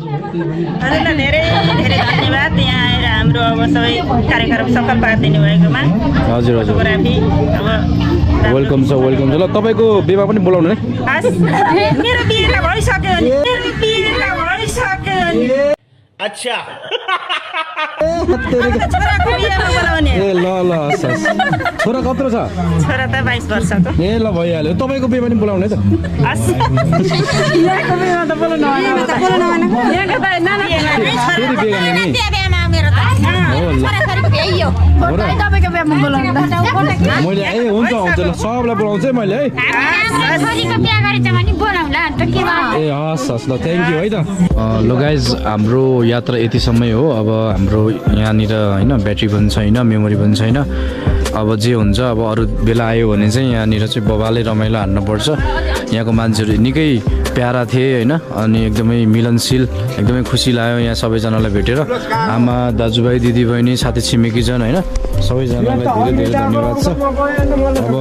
हजुरलाई धेरै धेरै धन्यवाद यहाँ आएर हाम्रो अब सबै कार्यक्रम सफल पारिदिनु भएकोमा। हजुर हजुर फोटोग्राफी अब वेलकम छ ल तपाईँको बिहेमा पनि बोलाउनु है। हस् मेरो बिहे भइसक्यो नि मेरो बिहे भइसक्यो नि अच्छा छोराको बिहेमा बोलाउने ए ल ल हस् हस् छोरा कत्रो छ? छोरा त 22 वर्षको। ए ल भइहाल्यो तपाईँको बिहेमा पनि बोलाउनु है त। हस् यहाँको बिहेमा त बोलाउनु भएन यहाँको त नाना फेरि बिहे गर्ने नि बिहेमा मेरो त हो ल छोराछोरीको बिहे यो तपाईको बिहेमा बोलाउनु मैले ए हुन्छ हुन्छ ल सबलाई बोलाउँछु है मैले है। छोरीको बिहे गरेछ भने बोलाउला अन्त के भयो ए हस् हस् ल थ्याङ्क यू है त। ल गाइज हाम्रो यात्रा यतिसम्मै हो। अब हाम्रो यहाँनिर होइन ब्याट्री पनि छैन मेमोरी पनि छैन। अब जे हुन्छ अब अरू बेला आयो भने चाहिँ यहाँनिर चाहिँ बबाले रमाइलो हान्नुपर्छ। यहाँको मान्छेहरू निकै प्यारा थिए होइन अनि एकदमै मिलनशील एकदमै खुसी लाग्यो यहाँ सबैजनालाई भेटेर। आमा दाजुभाइ दिदीबहिनी साथै छिमेकीजन होइन सबैजनालाई धेरै धेरै धन्यवाद छ। अब